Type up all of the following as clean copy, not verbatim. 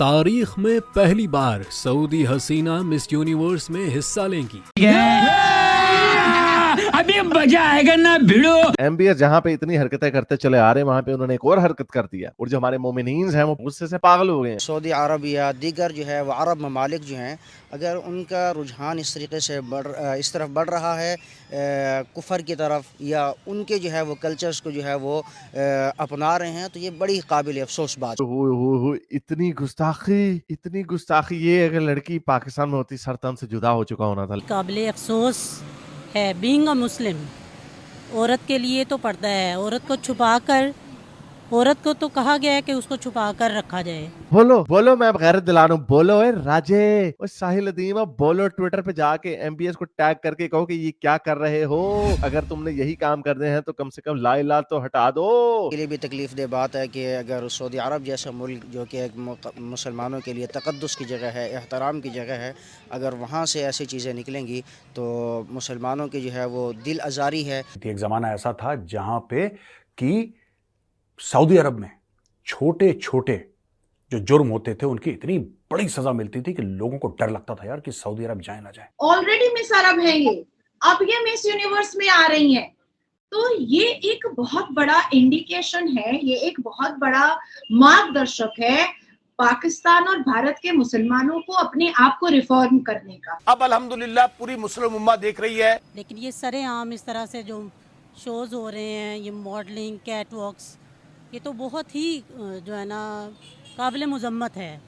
तारीख में पहली बार सऊदी हसीना मिस यूनिवर्स में हिस्सा लेंगी। अभी मजा आएगा ना भिड़ो। एमबीएस जहाँ पे इतनी हरकतें करते चले आ रहे हैं, वहाँ पे उन्होंने एक और हरकत कर दिया और जो हमारे मोमिनीन्स हैं वो गुस्से से पागल हो गए हैं। सऊदी अरब या दीगर जो है वो अरब ममालिक जो हैं, अगर उनका रुझान इस तरीके से इस तरफ बढ़ रहा है कुफर की तरफ, या उनके जो है वो कल्चर्स को जो है वो अपना रहे हैं, तो ये बड़ी काबिल अफसोस बात हो इतनी गुस्ताखी। ये अगर लड़की पाकिस्तान में होती सर तन से जुदा हो चुका होना था। काबिल अफसोस है बीइंग अ मुस्लिम। औरत के लिए तो पर्दा है, औरत को छुपा कर, औरत को तो कहा गया है कि उसको छुपा कर रखा जाए। बोलो मैं गैरत दिलानू, बोलो राजे और साहिल अदीम, बोलो ट्विटर पे जाके एमबीएस को टैग करके कहो कि ये क्या कर रहे हो। अगर तुमने यही काम करने हैं तो कम से कम ला इलाहा तो हटा दो। के लिए भी तकलीफ दे बात है कि अगर सऊदी अरब जैसा मुल्क जो कि एक मुसलमानों के लिए तकद्दुस की जगह है, एहतराम की जगह है, अगर वहाँ से ऐसी चीज़ें निकलेंगी तो मुसलमानों की जो है वो दिल आज़ारी है। एक ज़माना ऐसा था जहाँ पे कि सऊदी अरब में छोटे छोटे जो जुर्म होते थे उनकी इतनी बड़ी सजा मिलती थी कि लोगों को डर लगता था यार कि सऊदी अरब जाए ना जाए। ऑलरेडी मिस अरब है ये, अब ये मिस यूनिवर्स में आ रही हैं, तो ये एक बहुत बड़ा इंडिकेशन है, ये एक बहुत बड़ा मार्गदर्शक है पाकिस्तान और भारत के मुसलमानों को अपने आप को रिफॉर्म करने का। अब अल्हम्दुलिल्लाह पूरी मुस्लिम उम्मा देख रही है। लेकिन ये सरेआम इस तरह से जो शोज हो रहे हैं, ये मॉडलिंग, कैट वॉक्स, ये तो बहुत ही जो है ना काबिल मुज़म्मत है।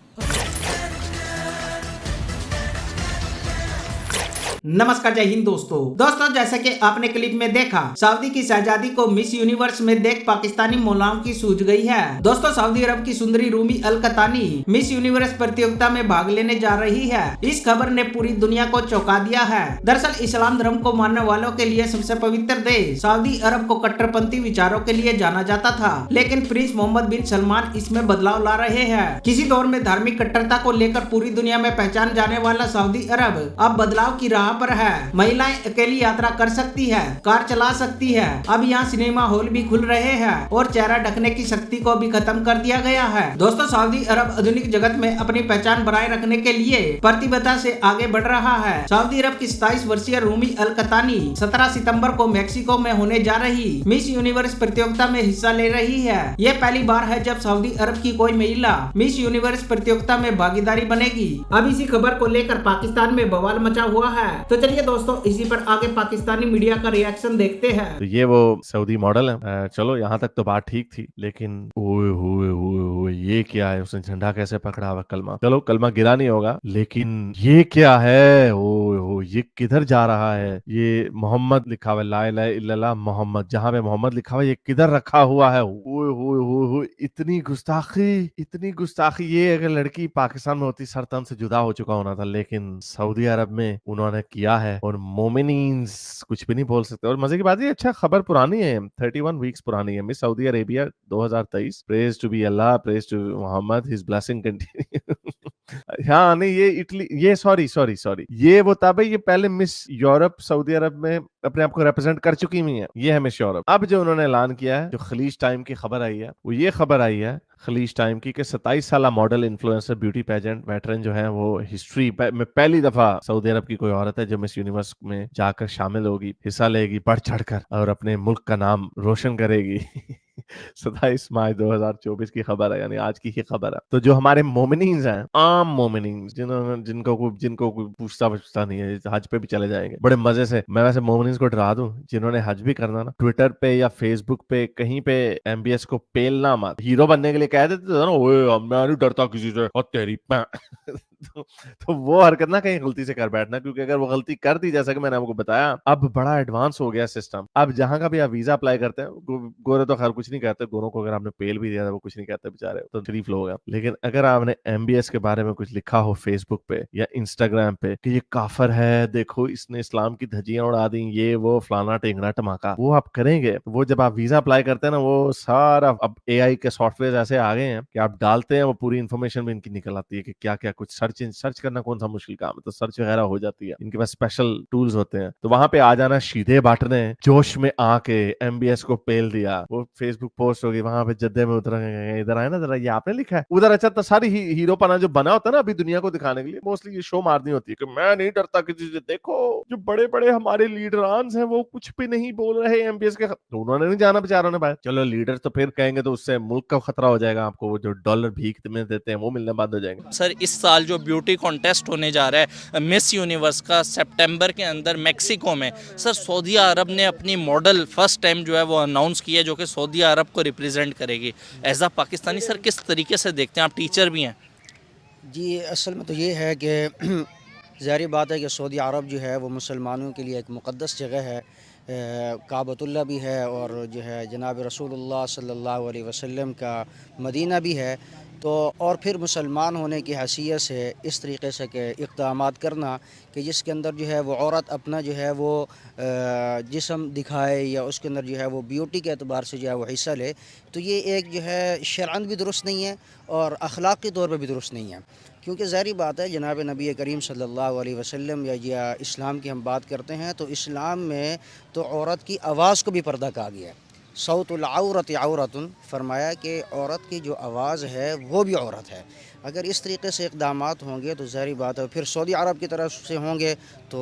नमस्कार, जय हिंद दोस्तों जैसा कि आपने क्लिप में देखा, सऊदी की शहजादी को मिस यूनिवर्स में देख पाकिस्तानी मौलाओं की सूझ गई है। दोस्तों, सऊदी अरब की सुंदरी रूमी अल कतानी मिस यूनिवर्स प्रतियोगिता में भाग लेने जा रही है। इस खबर ने पूरी दुनिया को चौंका दिया है। दरअसल इस्लाम धर्म को मानने वालों के लिए सबसे पवित्र देश सऊदी अरब को कट्टरपंथी विचारों के लिए जाना जाता था, लेकिन प्रिंस मोहम्मद बिन सलमान इसमें बदलाव ला रहे हैं। किसी दौर में धार्मिक कट्टरता को लेकर पूरी दुनिया में पहचान जाने वाला सऊदी अरब अब बदलाव की राह पर है। महिलाएं अकेली यात्रा कर सकती है, कार चला सकती है। अब यहाँ सिनेमा हॉल भी खुल रहे हैं और चेहरा ढकने की शक्ति को भी खत्म कर दिया गया है। दोस्तों, सऊदी अरब आधुनिक जगत में अपनी पहचान बनाए रखने के लिए प्रतिबद्धता से आगे बढ़ रहा है। सऊदी अरब की 27 वर्षीय रूमी अल कतानी 17 सितंबर को मेक्सिको में होने जा रही मिस यूनिवर्स प्रतियोगिता में हिस्सा ले रही है। ये पहली बार है जब सऊदी अरब की कोई महिला मिस यूनिवर्स प्रतियोगिता में भागीदारी बनेगी। अब इसी खबर को लेकर पाकिस्तान में बवाल मचा हुआ है। तो चलिए दोस्तों, इसी पर आगे पाकिस्तानी मीडिया का रिएक्शन देखते हैं। तो ये वो सऊदी मॉडल है। चलो यहाँ तक तो बात ठीक थी, लेकिन ओए ये क्या है? उसने झंडा कैसे पकड़ा हुआ? कलमा, चलो कलमा गिरा नहीं होगा, लेकिन ये क्या है? ओए ये किधर जा रहा है? ये मोहम्मद लिखा हुआ, ला इलाहा इल्लल्लाह मोहम्मद, जहाँ पे मोहम्मद लिखा हुआ ये किधर रखा हुआ है? ओए इतनी गुस्ताखी। ये अगर लड़की पाकिस्तान में होती सर तन से जुदा हो चुका होना था, लेकिन सऊदी अरब में उन्होंने किया है और मोमिनीन्स कुछ भी नहीं बोल सकते। और मजे की बात है, अच्छा खबर पुरानी है, 31 वीक्स पुरानी है। Miss Saudi Arabia 2023, praise to be Allah, praise to Muhammad, his blessing continue. हाँ नहीं, ये इटली, ये सॉरी ये वो तब है, ये पहले मिस यूरोप सऊदी अरब में अपने आप को रिप्रेजेंट कर चुकी हुई है। ये है मिस यूरोप। अब जो उन्होंने ऐलान किया है, जो खलीज टाइम की खबर आई है, वो ये खबर आई है खलीज टाइम की कि 27 साल model, influencer, beauty pageant veteran जो है वो हिस्ट्री में पहली दफा सऊदी अरब की कोई औरत है जो मिस यूनिवर्स में जाकर शामिल होगी, हिस्सा लेगी बढ़ चढ़कर और अपने मुल्क का नाम रोशन करेगी। 27 मार्च 2024 की खबर है, यानी आज की ही खबर है। तो जो हमारे मोमिनीन्स हैं, आम मोमिनीन्स, जिनको कोई पूछता नहीं है, हज पे भी चले जाएंगे बड़े मजे से। मैं वैसे मोमिनीन्स को डरा दूं, जिन्होंने हज भी करना ना, ट्विटर पे या फेसबुक पे कहीं पे एमबीएस को पेलना मत। हीरो बनने के लिए कह देते थे ना, ओए मैं नहीं डरता किसी से, और तेरी तो वो हरकत ना कहीं गलती से कर बैठना, क्योंकि अगर वो गलती कर दी, जैसा कि मैंने आपको बताया, अब बड़ा एडवांस हो गया सिस्टम। अब जहां का भी आप वीजा अप्लाई करते हैं, गोरे तो खैर कुछ नहीं कहते, गोरों को अगर आपने पेल भी दिया था वो कुछ नहीं कहते बेचारे, तो शरीफ लोग हैं। लेकिन अगर आपने एमबीएस के बारे में कुछ लिखा हो फेसबुक पे या इंस्टाग्राम पे कि ये काफर है, देखो इसने इस्लाम की धज्जियां उड़ा दी, ये वो फलाना टेंगना टमाका, वो आप करेंगे, वो जब आप वीजा अप्लाई करते हैं ना, वो सारा अब एआई के सॉफ्टवेयर ऐसे आ गए हैं कि आप डालते हैं, वो पूरी इन्फॉर्मेशन भी इनकी निकल आती है कि क्या क्या कुछ सर्च सर्च करना कौन सा मुश्किल काम है, तो सर्च वगैरह हो जाती है, इनके पास स्पेशल टूल्स होते हैं। तो वहां पे आ जाना, सीधे बाट ने जोश में आके MBS को पेल दिया, वो फेसबुक पोस्ट होगी, वहां पे जद्दे में उतर गए, इधर आए ना जरा, ये आपने लिखा है उधर। अच्छा, तो सारी हीरो पना जो बना होता है ना अभी दुनिया को दिखाने के लिए, मोस्टली ये शो मारनी होती है कि मैं नहीं डरता किसी से, देखो जो बड़े बड़े हमारे लीडरांस हैं वो कुछ भी नहीं बोल रहे MBS के, तो उन्होंने नहीं जाना बेचारों ने बाहर। चलो लीडर तो फिर कहेंगे तो उससे मुल्क का खतरा हो जाएगा, आपको वो जो डॉलर भीख में देते हैं वो मिलने बंद हो जाएंगे। सर इस साल जो ब्यूटी कॉन्टेस्ट होने जा रहा है मिस यूनिवर्स का सितंबर के अंदर मेक्सिको में, सर सऊदी अरब ने अपनी मॉडल फर्स्ट टाइम जो है वो अनाउंस की है जो कि सऊदी अरब को रिप्रेजेंट करेगी। एज अ पाकिस्तानी सर किस तरीके से देखते हैं, आप टीचर भी हैं? जी असल में तो ये है कि ज़ाहिर बात है कि सऊदी अरब जो है वो मुसलमानों के लिए एक मुक़द्दस जगह है, काबतुल्लाह भी है और जो है जनाब रसूलुल्लाह सल्लल्लाहु अलैहि वसल्लम का मदीना भी है। तो और फिर मुसलमान होने की हैसियत से इस तरीके से के इक़दामात करना कि जिसके अंदर जो है वो औरत अपना जो है वो जिस्म दिखाए या उसके अंदर जो है वो ब्यूटी के एतबार से जो है वो हिस्सा ले, तो ये एक जो है शरअन भी दुरुस्त नहीं है और अखलाक़ी तौर पर भी दुरुस्त नहीं है। क्योंकि ज़ाहिर बात है जनाब नबी करीम सल्लल्लाहु अलैहि वसल्लम या इस्लाम की हम बात करते हैं तो इस्लाम में तो औरत की आवाज़ को भी पर्दा कहा गया है। सौतुल औरत औरतुन, फरमाया कि औरत की जो आवाज़ है वो भी औरत है। अगर इस तरीके से इक़दामात होंगे तो ज़ाहिर बात है, फिर सऊदी अरब की तरफ से होंगे तो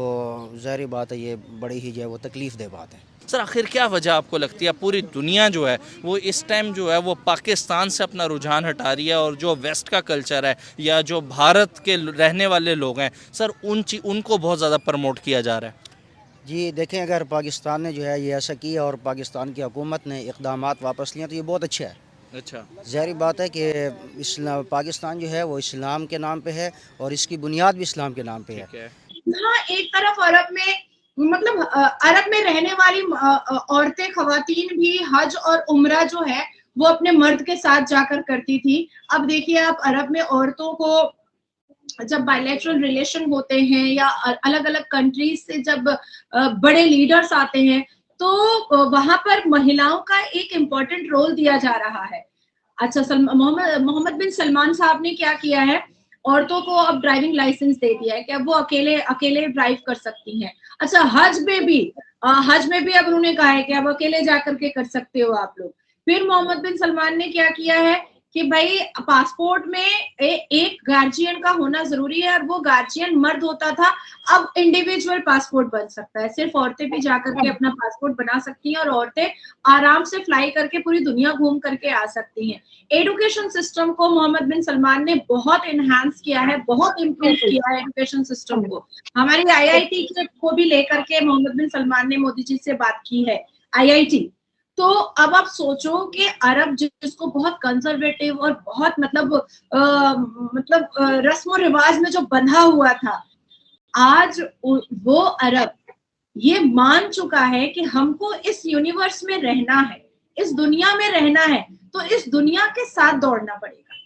ज़ाहिर बात है ये बड़ी ही जो है वो तकलीफ़ दे बात है। सर आखिर क्या वजह आपको लगती है पूरी दुनिया जो है वो इस टाइम जो है वो पाकिस्तान से अपना रुझान हटा रही है और जो वेस्ट का कल्चर है या जो भारत के रहने वाले लोग हैं सर उनको बहुत ज़्यादा प्रमोट किया जा रहा है? जी देखें, अगर पाकिस्तान ने जो है ये ऐसा किया और पाकिस्तान की हुकूमत ने इक़दामात वापस लिए तो ये बहुत अच्छा है। अच्छा, ज़ाहिर बात है कि इस्लाम पाकिस्तान जो है वो इस्लाम के नाम पे है और इसकी बुनियाद भी इस्लाम के नाम पे है। हाँ, एक तरफ अरब में मतलब अरब में रहने वाली औरतें ख़वातीन भी हज और उम्रा जो है वो अपने मर्द के साथ जाकर करती थी। अब देखिए आप अरब में औरतों को जब बायलैटरल रिलेशन होते हैं या अलग अलग कंट्रीज से जब बड़े लीडर्स आते हैं तो वहां पर महिलाओं का एक इम्पोर्टेंट रोल दिया जा रहा है। अच्छा, मोहम्मद बिन सलमान साहब ने क्या किया है, औरतों को अब ड्राइविंग लाइसेंस दे दिया है कि अब वो अकेले ड्राइव कर सकती हैं। अच्छा, हज में भी अब उन्होंने कहा है कि अब अकेले जाकर के कर सकते हो आप लोग। फिर मोहम्मद बिन सलमान ने क्या किया है कि भाई पासपोर्ट में एक गार्जियन का होना जरूरी है और वो गार्जियन मर्द होता था, अब इंडिविजुअल पासपोर्ट बन सकता है। सिर्फ औरतें भी जाकर के अपना पासपोर्ट बना सकती हैं और औरतें आराम से फ्लाई करके पूरी दुनिया घूम करके आ सकती हैं। एजुकेशन सिस्टम को मोहम्मद बिन सलमान ने बहुत इनहांस किया है, बहुत इम्प्रूव किया है एजुकेशन सिस्टम को। हमारी IIT को भी लेकर के मोहम्मद बिन सलमान ने मोदी जी से बात की है, IIT। तो अब आप सोचो कि अरब जिसको बहुत कंजर्वेटिव और बहुत मतलब रस्म और रिवाज में जो बंधा हुआ था, आज वो अरब ये मान चुका है कि हमको इस यूनिवर्स में रहना है, इस दुनिया में रहना है, तो इस दुनिया के साथ दौड़ना पड़ेगा।